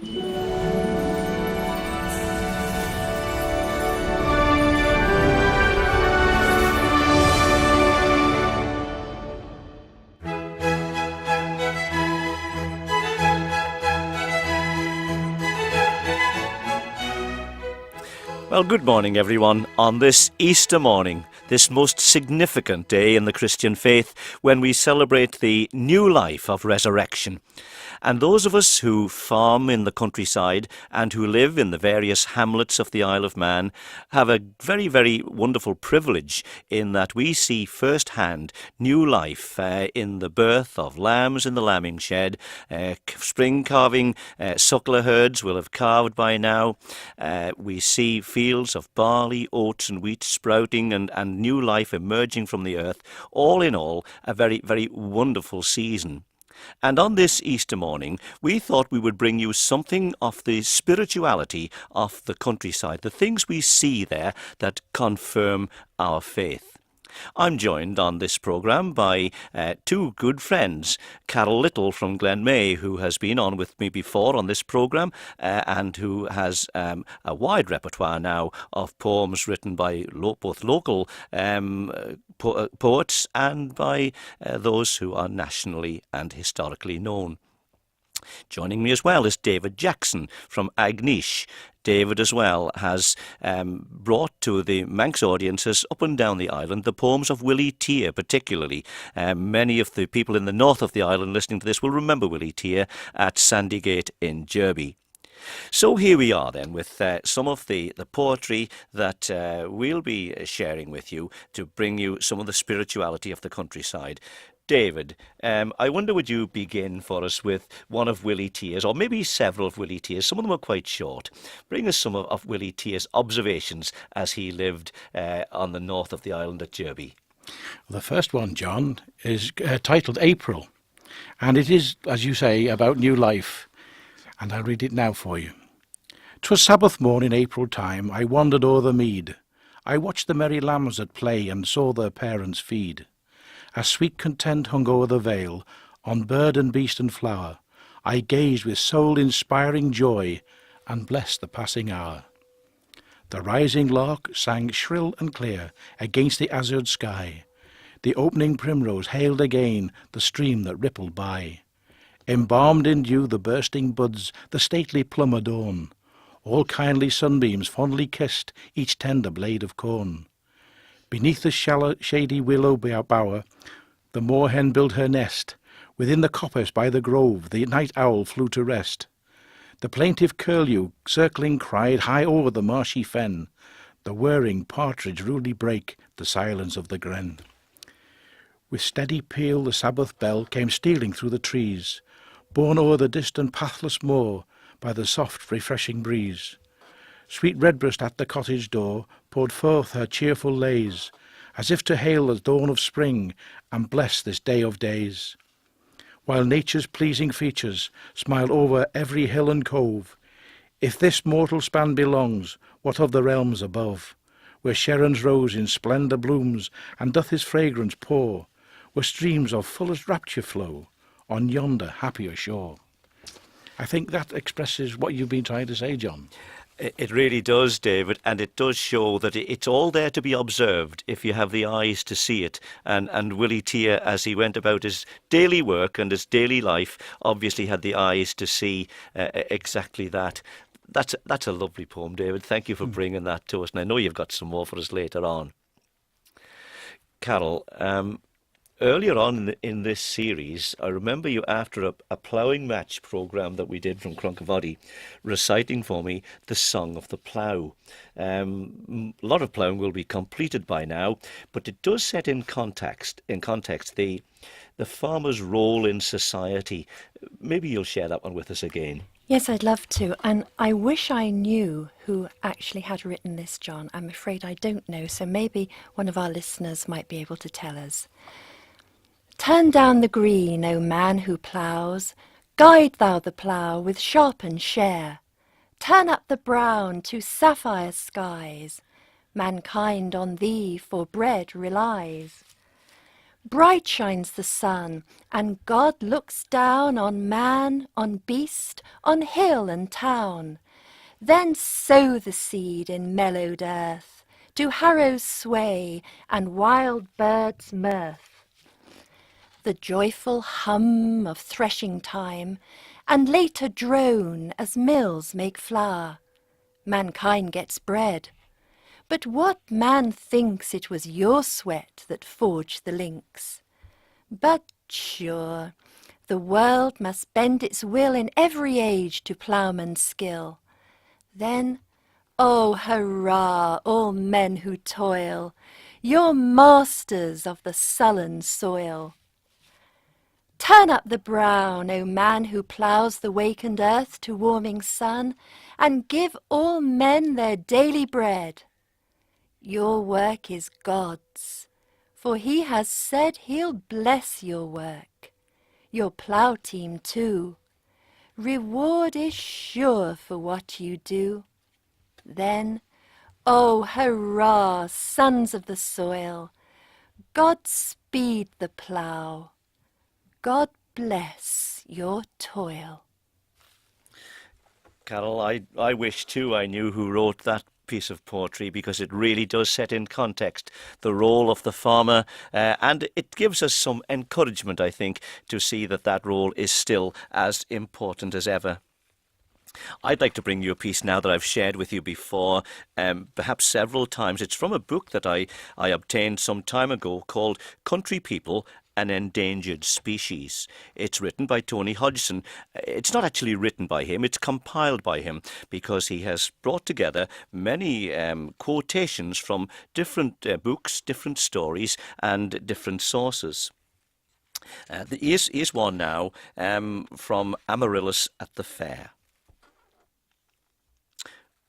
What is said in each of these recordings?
Well, good morning, everyone, on this Easter morning, this most significant day in the Christian faith when we celebrate the new life of resurrection. And those of us who farm in the countryside and who live in the various hamlets of the Isle of Man have a very, very wonderful privilege in that we see firsthand new life in the birth of lambs in the lambing shed. Spring calving suckler herds will have calved by now. We see fields of barley, oats and wheat sprouting and new life emerging from the earth. All in all, a very, very wonderful season. And on this Easter morning, we thought we would bring you something of the spirituality of the countryside, the things we see there that confirm our faith. I'm joined on this programme by two good friends, Carol Little from Glenmay, who has been on with me before on this programme and who has a wide repertoire now of poems written by both local poets and by those who are nationally and historically known. Joining me as well is David Jackson from Agnish. David as well has brought to the Manx audiences up and down the island the poems of Willie Tear particularly. Many of the people in the north of the island listening to this will remember Willie Tear at Sandygate in Derby. So here we are then with some of the poetry that we'll be sharing with you to bring you some of the spirituality of the countryside. David, I wonder would you begin for us with one of Willie Tear's, or maybe several of Willie Tear's. Some of them are quite short. Bring us some of Willie Tear's observations as he lived on the north of the island at Derby. The first one, John, is titled April, and it is, as you say, about new life, and I'll read it now for you. 'Twas Sabbath morn in April time, I wandered o'er the mead. I watched the merry lambs at play and saw their parents feed. As sweet content hung o'er the vale, on bird and beast and flower, I gazed with soul-inspiring joy, and blessed the passing hour. The rising lark sang shrill and clear against the azured sky. The opening primrose hailed again the stream that rippled by. Embalmed in dew the bursting buds, the stately plum adorn. All kindly sunbeams fondly kissed each tender blade of corn. Beneath the shallow, shady willow bower, the moorhen built her nest. Within the coppice by the grove, the night owl flew to rest. The plaintive curlew, circling, cried high over the marshy fen. The whirring partridge rudely brake the silence of the glen. With steady peal the Sabbath bell came stealing through the trees, borne o'er the distant pathless moor by the soft, refreshing breeze. Sweet redbreast at the cottage door poured forth her cheerful lays, as if to hail the dawn of spring and bless this day of days. While nature's pleasing features smile over every hill and cove, if this mortal span belongs, what of the realms above, where Sharon's rose in splendour blooms and doth his fragrance pour, where streams of fullest rapture flow on yonder happier shore? I think that expresses what you've been trying to say, John. It really does, David, and it does show that it's all there to be observed if you have the eyes to see it. And Willie Tear, as he went about his daily work and his daily life, obviously had the eyes to see exactly that. That's a lovely poem, David. Thank you for bringing that to us, and I know you've got some more for us later on. Carol, earlier on in this series, I remember you after a ploughing match programme that we did from Cronkavoddy, reciting for me the Song of the Plough. A lot of ploughing will be completed by now, but it does set in context the farmer's role in society. Maybe you'll share that one with us again. Yes, I'd love to. And I wish I knew who actually had written this, John. I'm afraid I don't know, so maybe one of our listeners might be able to tell us. Turn down the green, O man who ploughs, guide thou the plough with sharpened share. Turn up the brown to sapphire skies, mankind on thee for bread relies. Bright shines the sun, and God looks down on man, on beast, on hill and town. Then sow the seed in mellowed earth, do harrows sway, and wild birds mirth. The joyful hum of threshing time, and later drone as mills make flour. Mankind gets bread. But what man thinks it was your sweat that forged the links? But sure, the world must bend its will in every age to ploughman's skill. Then, oh hurrah, all men who toil, you're masters of the sullen soil. Turn up the brown, O man who ploughs the wakened earth to warming sun, and give all men their daily bread. Your work is God's, for he has said he'll bless your work, your plough team too. Reward is sure for what you do. Then, oh hurrah, sons of the soil, God speed the plough, God bless your toil. Carol, I wish too I knew who wrote that piece of poetry, because it really does set in context the role of the farmer, and it gives us some encouragement, I think, to see that that role is still as important as ever. I'd like to bring you a piece now that I've shared with you before, perhaps several times. It's from a book that I obtained some time ago called Country People, an Endangered Species. It's written by Tony Hodgson. It's not actually written by him, it's compiled by him, because he has brought together many quotations from different books, different stories, and different sources. Here's one now from Amaryllis at the Fair.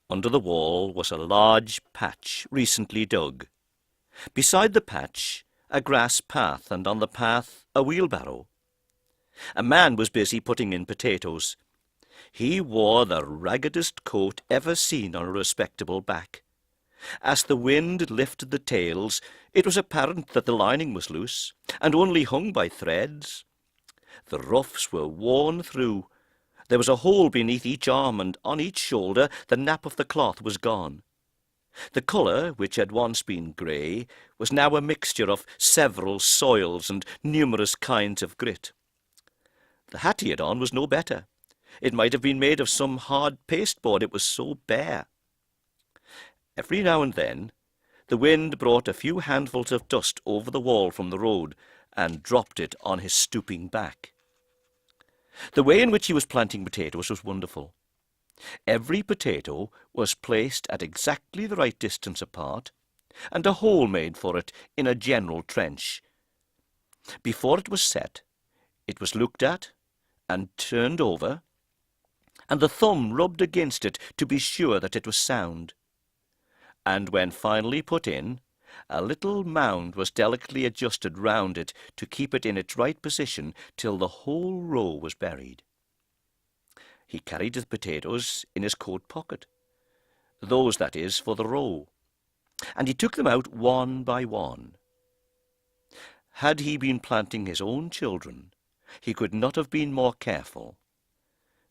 Under the wall was a large patch recently dug. Beside the patch, a grass path, and on the path a wheelbarrow. A man was busy putting in potatoes. He wore the raggedest coat ever seen on a respectable back. As the wind lifted the tails, it was apparent that the lining was loose, and only hung by threads. The ruffs were worn through. There was a hole beneath each arm, and on each shoulder the nap of the cloth was gone. The colour, which had once been grey, was now a mixture of several soils and numerous kinds of grit. The hat he had on was no better. It might have been made of some hard pasteboard, it was so bare. Every now and then the wind brought a few handfuls of dust over the wall from the road and dropped it on his stooping back. The way in which he was planting potatoes was wonderful. Every potato was placed at exactly the right distance apart, and a hole made for it in a general trench. Before it was set, it was looked at and turned over, and the thumb rubbed against it to be sure that it was sound. And when finally put in, a little mound was delicately adjusted round it to keep it in its right position till the whole row was buried. He carried the potatoes in his coat pocket, those, that is, for the row, and he took them out one by one. Had he been planting his own children, he could not have been more careful.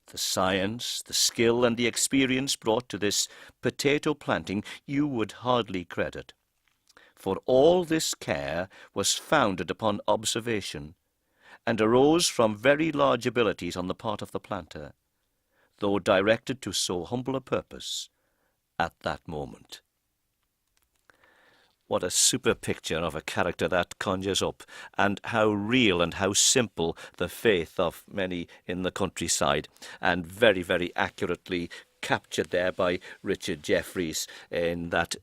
The science, the skill, and the experience brought to this potato planting you would hardly credit, for all this care was founded upon observation, and arose from very large abilities on the part of the planter, though directed to so humble a purpose at that moment. What a super picture of a character that conjures up, and how real and how simple the faith of many in the countryside, and very, very accurately captured there by Richard Jefferies in that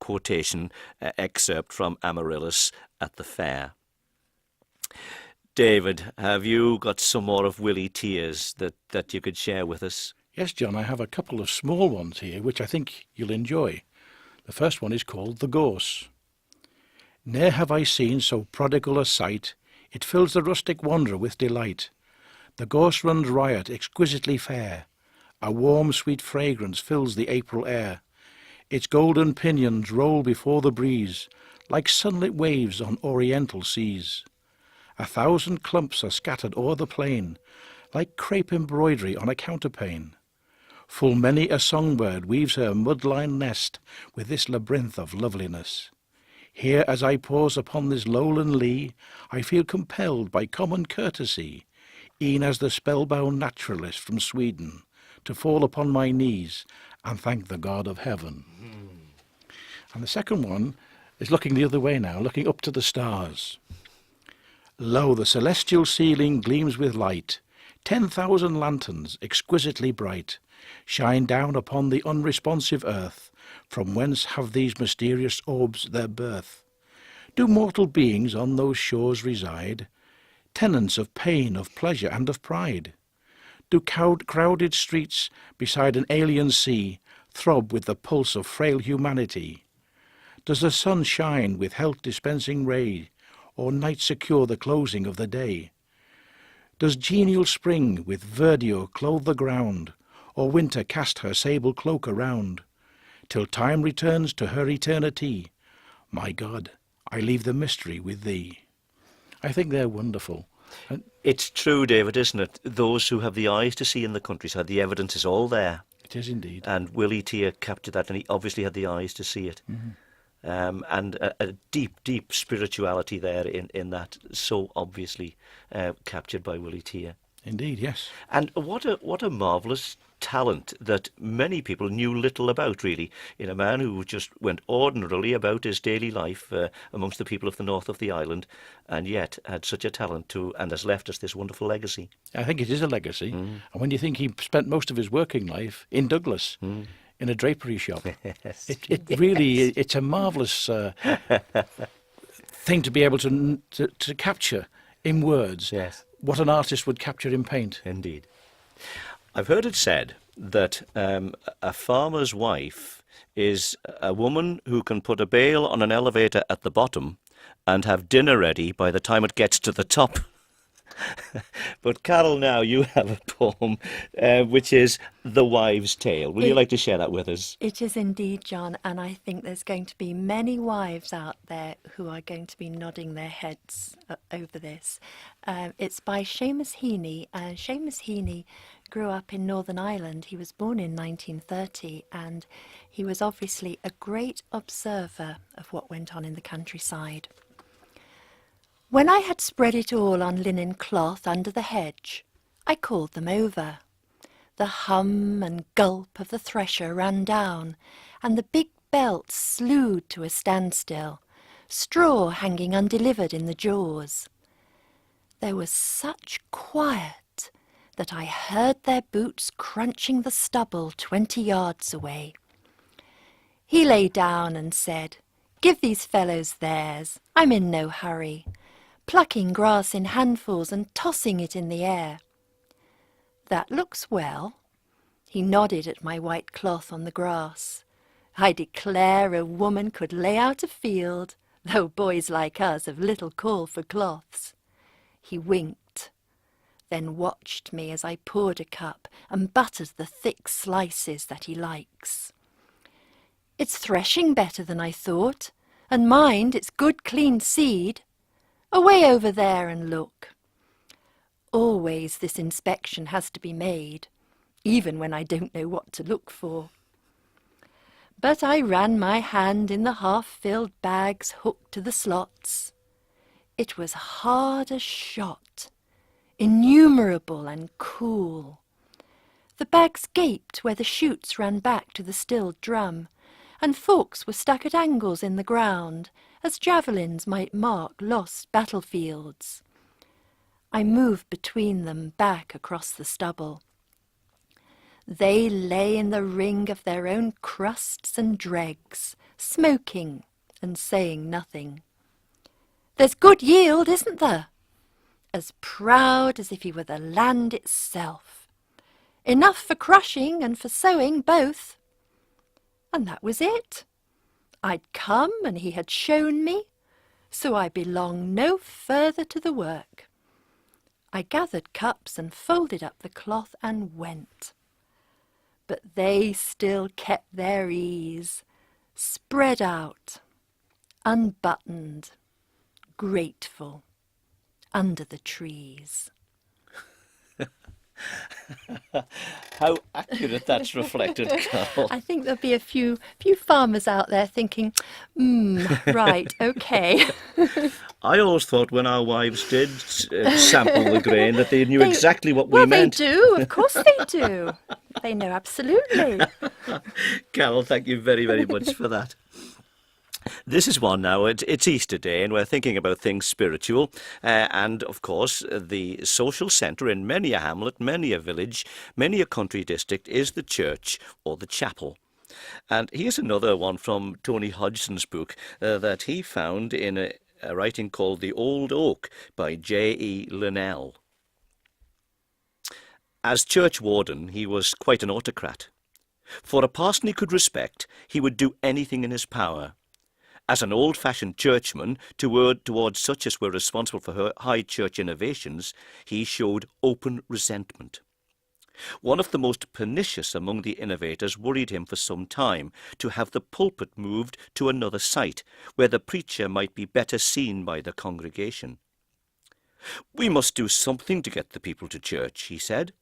quotation excerpt from Amaryllis at the Fair. David, have you got some more of Willie Tears that you could share with us? Yes, John, I have a couple of small ones here which I think you'll enjoy. The first one is called The Gorse. Ne'er have I seen so prodigal a sight, it fills the rustic wanderer with delight. The gorse runs riot, exquisitely fair, a warm sweet fragrance fills the April air. Its golden pinions roll before the breeze, like sunlit waves on oriental seas. 1,000 clumps are scattered o'er the plain, like crape embroidery on a counterpane. Full many a songbird weaves her mud-lined nest with this labyrinth of loveliness. Here, as I pause upon this lowland lea, I feel compelled by common courtesy, e'en as the spellbound naturalist from Sweden, to fall upon my knees and thank the God of heaven. And the second one is looking the other way now, looking up to the stars. Lo, the celestial ceiling gleams with light. 10,000 lanterns, exquisitely bright, shine down upon the unresponsive earth. From whence have these mysterious orbs their birth? Do mortal beings on those shores reside, tenants of pain, of pleasure, and of pride? Do crowded streets beside an alien sea throb with the pulse of frail humanity? Does the sun shine with health-dispensing ray, or night secure the closing of the day? Does genial spring with verdure clothe the ground, or winter cast her sable cloak around? Till time returns to her eternity, my God, I leave the mystery with thee. I think they're wonderful. And It's true, David, isn't it? Those who have the eyes to see in the countryside, the evidence is all there. it is indeed. And Willie Tier captured that, and he obviously had the eyes to see it. And a deep, deep spirituality there in that, so obviously captured by Willie Tier. Indeed, yes. And what a marvellous talent that many people knew little about, really, in a man who just went ordinarily about his daily life amongst the people of the north of the island, and yet had such a talent to, and has left us this wonderful legacy. I think it is a legacy. And when you think he spent most of his working life in Douglas, in a drapery shop, Yes. it really, it's a marvellous thing to be able to capture in words Yes. what an artist would capture in paint. Indeed. I've heard it said that a farmer's wife is a woman who can put a bale on an elevator at the bottom and have dinner ready by the time it gets to the top. But Carol, now you have a poem which is The Wives' Tale. Would you like to share that with us? It is indeed, John, and I think there's going to be many wives out there who are going to be nodding their heads over this. It's by Seamus Heaney, and Seamus Heaney grew up in Northern Ireland. He was born in 1930, and he was obviously a great observer of what went on in the countryside. When I had spread it all on linen cloth under the hedge, I called them over. The hum and gulp of the thresher ran down, and the big belt slewed to a standstill, straw hanging undelivered in the jaws. There was such quiet that I heard their boots crunching the stubble 20 yards away. He lay down and said, "Give these fellows theirs, I'm in no hurry," plucking grass in handfuls and tossing it in the air. "That looks well." He nodded at my white cloth on the grass. "I declare a woman could lay out a field, though boys like us have little call for cloths." He winked, then watched me as I poured a cup and buttered the thick slices that he likes. "It's threshing better than I thought, and mind, it's good clean seed. Away over there and look." Always this inspection has to be made, even when I don't know what to look for. But I ran my hand in the half-filled bags hooked to the slots. It was hard as shot, innumerable and cool. The bags gaped where the chutes ran back to the stilled drum, and forks were stuck at angles in the ground, as javelins might mark lost battlefields. I moved between them back across the stubble. They lay in the ring of their own crusts and dregs, smoking and saying nothing. "There's good yield, isn't there?" As proud as if he were the land itself. "Enough for crushing and for sowing both." And that was it. I'd come and he had shown me, so I belonged no further to the work. I gathered cups and folded up the cloth and went. But they still kept their ease, spread out, unbuttoned, grateful, under the trees. How accurate that's reflected, Carol. I think there'll be a few farmers out there thinking, right, okay. I always thought when our wives did sample the grain that they knew exactly what we Well, meant. they do. Of course they do. They know absolutely. Carol, thank you very, very much for that. This is one now. It's Easter Day, and we're thinking about things spiritual. And, of course, the social centre in many a hamlet, many a village, many a country district is the church or the chapel. And here's another one from Tony Hodgson's book that he found in a writing called The Old Oak by J.E. Linnell. As church warden, he was quite an autocrat. For a parson he could respect, he would do anything in his power. As an old-fashioned churchman, towards such as were responsible for high church innovations, he showed open resentment. One of the most pernicious among the innovators worried him for some time to have the pulpit moved to another site, where the preacher might be better seen by the congregation. "We must do something to get the people to church," he said.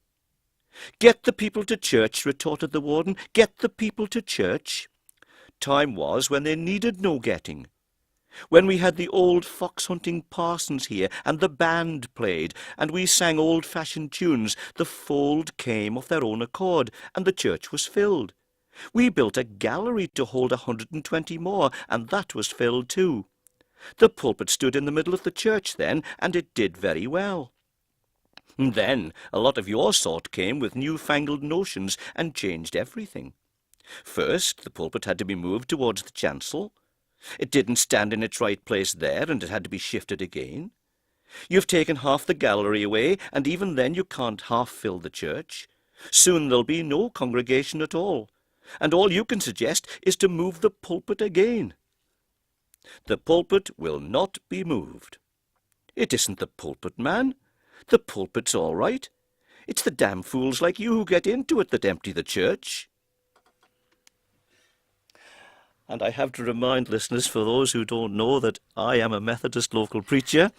"Get the people to church," retorted the warden. "Get the people to church? Time was when they needed no getting. When we had the old fox-hunting parsons here, and the band played, and we sang old-fashioned tunes, the fold came of their own accord, and the church was filled. We built a gallery to hold 120 more, and that was filled too. The pulpit stood in the middle of the church then, and it did very well. And then a lot of your sort came with new-fangled notions and changed everything. First, the pulpit had to be moved towards the chancel. It didn't stand in its right place there, and it had to be shifted again. You've taken half the gallery away, and even then you can't half fill the church. Soon there'll be no congregation at all, and all you can suggest is to move the pulpit again. The pulpit will not be moved. It isn't the pulpit, man. The pulpit's all right. It's the damn fools like you who get into it that empty the church." And I have to remind listeners, for those who don't know, that I am a Methodist local preacher,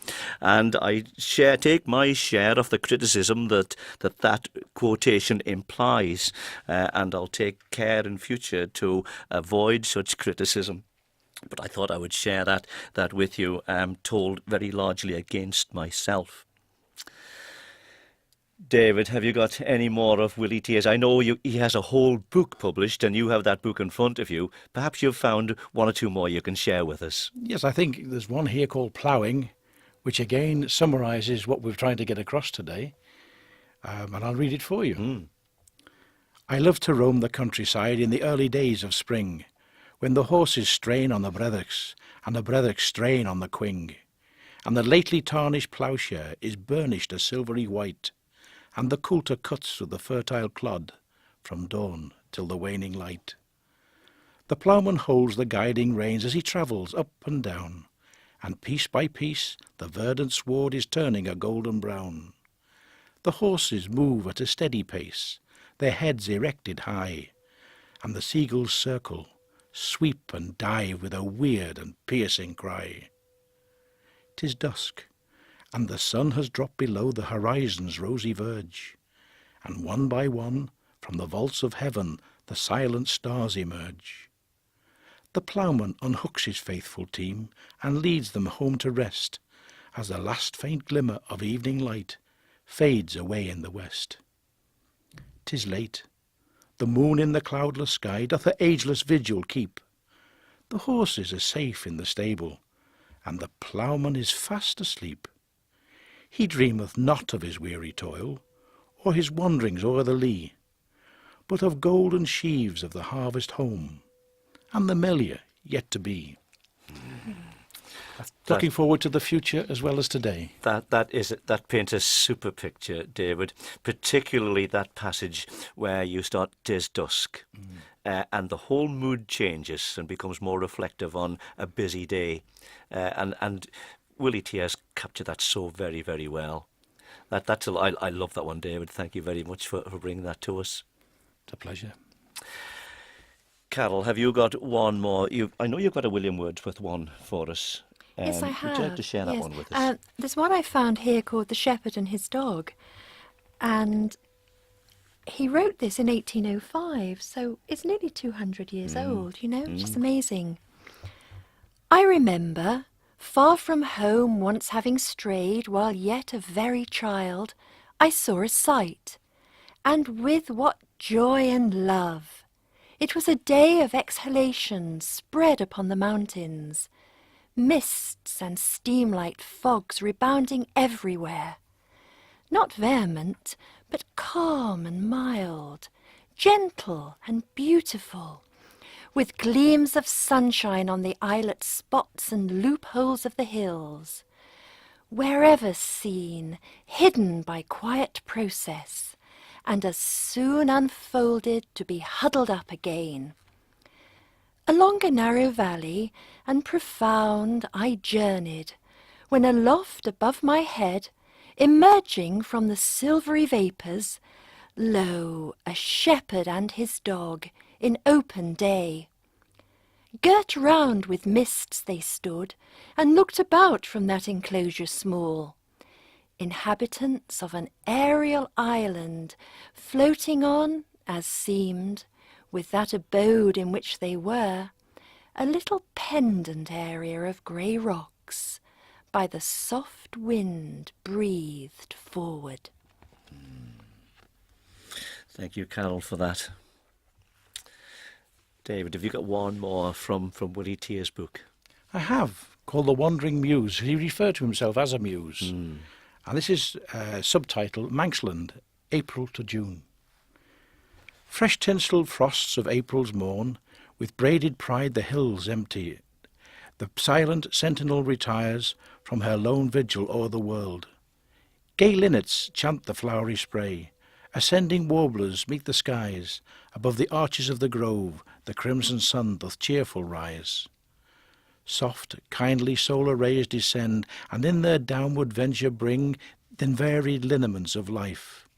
and I take my share of the criticism that quotation implies, and I'll take care in future to avoid such criticism. But I thought I would share that with you, told very largely against myself. David, have you got any more of Willie Tears? I know he has a whole book published, and you have that book in front of you. Perhaps you've found one or two more you can share with us. Yes, I think there's one here called Ploughing, which again summarises what we're trying to get across today. And I'll read it for you. I loved to roam the countryside in the early days of spring, when the horses strain on the brethricks, and the brethricks strain on the quing, and the lately tarnished ploughshare is burnished a silvery white, and the coulter cuts through the fertile clod from dawn till the waning light. The ploughman holds the guiding reins as he travels up and down, and piece by piece the verdant sward is turning a golden brown. The horses move at a steady pace, their heads erected high, and the seagulls circle, sweep and dive with a weird and piercing cry. 'Tis dusk, and the sun has dropped below the horizon's rosy verge, and one by one from the vaults of heaven the silent stars emerge. The ploughman unhooks his faithful team and leads them home to rest, as the last faint glimmer of evening light fades away in the west. 'Tis late. The moon in the cloudless sky doth her ageless vigil keep. The horses are safe in the stable, and the ploughman is fast asleep. He dreameth not of his weary toil, or his wanderings o'er the lea, but of golden sheaves of the harvest home, and the Melia yet to be. Looking forward to the future as well as today. That paints a super picture, David, particularly that passage where you start "'Tis dusk," and the whole mood changes and becomes more reflective on a busy day, and Willie Tears captured that so very, very well. I love that one, David. Thank you very much for bringing that to us. It's a pleasure. Carol, have you got one more? I know you've got a William Wordsworth one for us. Yes, I Would you like have. to share that Yes. one with us? There's one I found here called The Shepherd and His Dog. And he wrote this in 1805, so it's nearly 200 years old, just amazing. I remember, far from home once having strayed, while yet a very child, I saw a sight, and with what joy and love! It was a day of exhalation spread upon the mountains, mists and steam-light fogs rebounding everywhere. Not vehement, but calm and mild, gentle and beautiful, with gleams of sunshine on the islet spots and loopholes of the hills. Wherever seen, hidden by quiet process, and as soon unfolded to be huddled up again. Along a narrow valley and profound I journeyed, when aloft above my head, emerging from the silvery vapours, lo, a shepherd and his dog in open day. Girt round with mists they stood, and looked about from that enclosure small, inhabitants of an aerial island, floating on, as seemed, with that abode in which they were, a little pendant area of grey rocks, by the soft wind breathed forward. Thank you, Carol, for that. David, have you got one more from Willie Tear's book? I have, called The Wandering Muse. He referred to himself as a muse. And this is subtitled Manxland, April to June. Fresh tinselled frosts of April's morn, with braided pride the hills empty. The silent sentinel retires from her lone vigil o'er the world. Gay linnets chant the flowery spray, ascending warblers meet the skies. Above the arches of the grove the crimson sun doth cheerful rise. Soft, kindly solar rays descend, and in their downward venture bring the varied lineaments of life,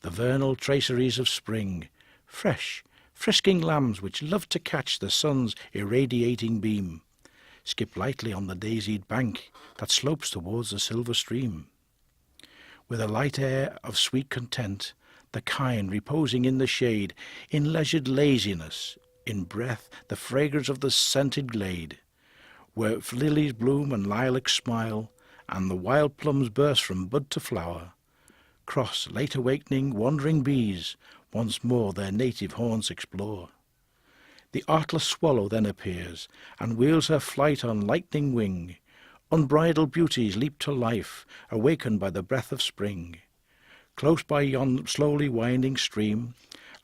the vernal traceries of spring, fresh, frisking lambs which love to catch the sun's irradiating beam, skip lightly on the daisied bank that slopes towards the silver stream. With a light air of sweet content, the kine reposing in the shade, in leisured laziness, in breath the fragrance of the scented glade, where lilies bloom and lilacs smile, and the wild plums burst from bud to flower, cross late awakening wandering bees, once more their native haunts explore. The artless swallow then appears, and wheels her flight on lightning wing. Unbridled beauties leap to life, awakened by the breath of spring. Close by yon slowly winding stream,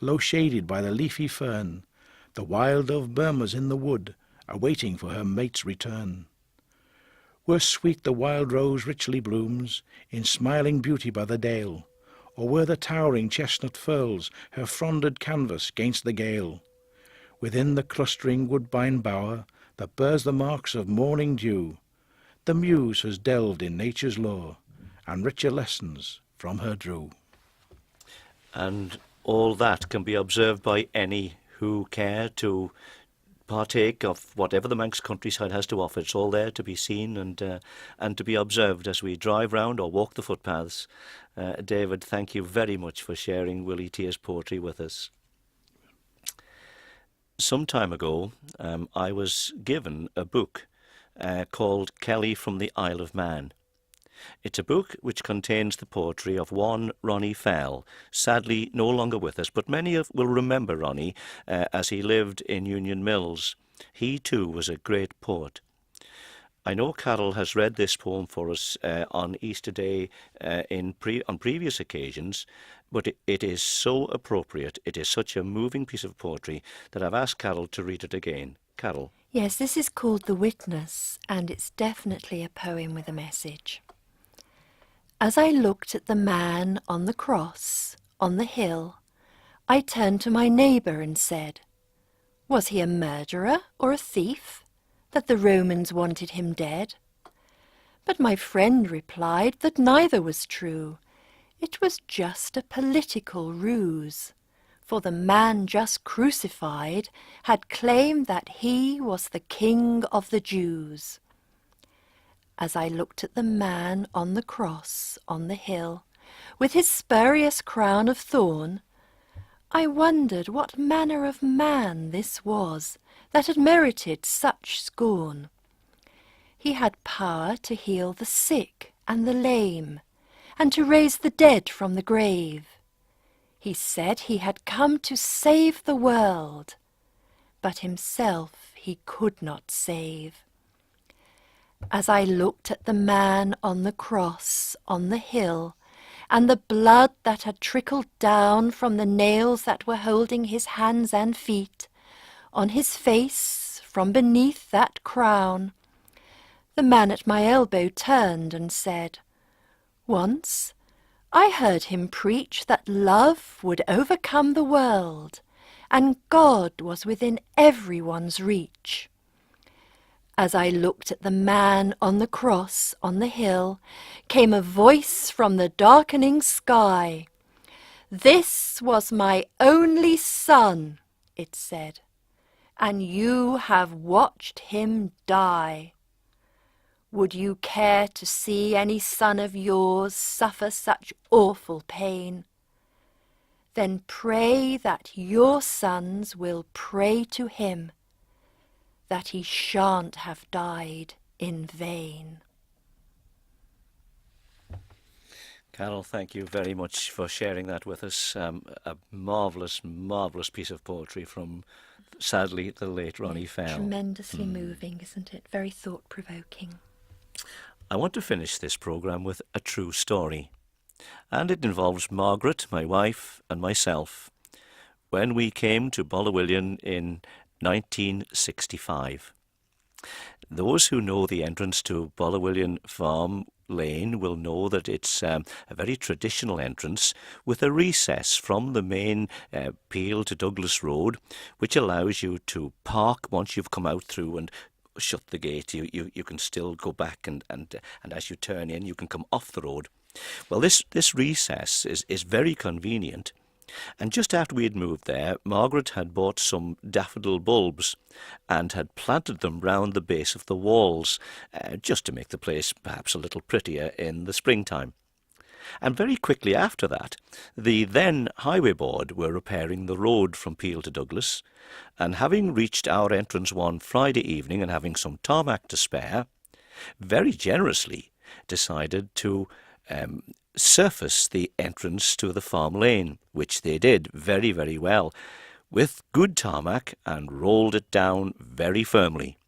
low shaded by the leafy fern, the wild dove murmurs in the wood, awaiting for her mate's return. Where sweet the wild rose richly blooms, in smiling beauty by the dale, or where the towering chestnut furls her fronded canvas gainst the gale, within the clustering woodbine bower that bears the marks of morning dew, the muse has delved in nature's lore, and richer lessons from her drew. And all that can be observed by any who care to partake of whatever the Manx countryside has to offer. It's all there to be seen and to be observed as we drive round or walk the footpaths. David, thank you very much for sharing Willie Tear's poetry with us. Some time ago, I was given a book called Kelly from the Isle of Man. It's a book which contains the poetry of one Ronnie Fell, sadly no longer with us, but many will remember Ronnie as he lived in Union Mills. He too was a great poet. I know Carol has read this poem for us on Easter Day on previous occasions, but it is so appropriate, it is such a moving piece of poetry that I've asked Carol to read it again. Carol. Yes, this is called The Witness, and it's definitely a poem with a message. As I looked at the man on the cross, on the hill, I turned to my neighbour and said, was he a murderer or a thief, that the Romans wanted him dead? But my friend replied that neither was true. It was just a political ruse, for the man just crucified had claimed that he was the King of the Jews. As I looked at the man on the cross on the hill, with his spurious crown of thorn, I wondered what manner of man this was that had merited such scorn. He had power to heal the sick and the lame, and to raise the dead from the grave. He said he had come to save the world, but himself he could not save. As I looked at the man on the cross on the hill, and the blood that had trickled down from the nails that were holding his hands and feet, on his face from beneath that crown, the man at my elbow turned and said, "Once I heard him preach that love would overcome the world, and God was within everyone's reach." As I looked at the man on the cross on the hill, came a voice from the darkening sky. "This was my only son," it said, "and you have watched him die. Would you care to see any son of yours suffer such awful pain? Then pray that your sons will pray to him, that he shan't have died in vain." Carol, thank you very much for sharing that with us. A marvellous, marvellous piece of poetry from, sadly, the late Ronnie Fell. Tremendously moving, isn't it? Very thought-provoking. I want to finish this programme with a true story. And it involves Margaret, my wife, and myself, when we came to Bollawillian in 1965. Those who know the entrance to Bollawillian Farm Lane will know that it's a very traditional entrance with a recess from the main Peel to Douglas Road, which allows you to park once you've come out through and shut the gate. You can still go back and as you turn in, you can come off the road. Well, this recess is very convenient. And just after we had moved there, Margaret had bought some daffodil bulbs and had planted them round the base of the walls, just to make the place perhaps a little prettier in the springtime. And very quickly after that, the then Highway Board were repairing the road from Peel to Douglas, and having reached our entrance one Friday evening and having some tarmac to spare, very generously decided to surface the entrance to the farm lane, which they did very, very well, with good tarmac, and rolled it down very firmly.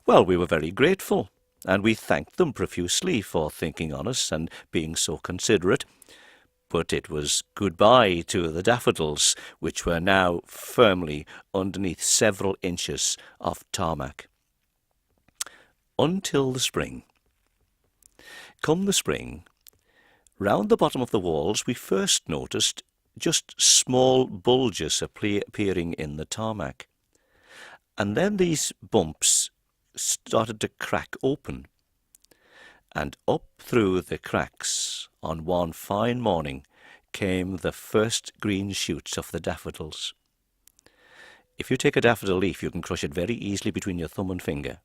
Well, we were very grateful, and we thanked them profusely for thinking on us and being so considerate. But it was goodbye to the daffodils, which were now firmly underneath several inches of tarmac. Until the spring. Come the spring, round the bottom of the walls we first noticed just small bulges appearing in the tarmac. And then these bumps started to crack open. And up through the cracks on one fine morning came the first green shoots of the daffodils. If you take a daffodil leaf, you can crush it very easily between your thumb and finger.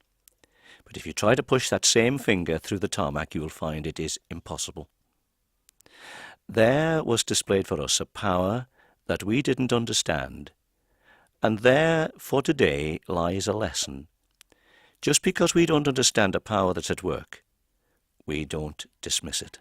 But if you try to push that same finger through the tarmac, you will find it is impossible. There was displayed for us a power that we didn't understand, and there for today lies a lesson. Just because we don't understand a power that's at work, we don't dismiss it.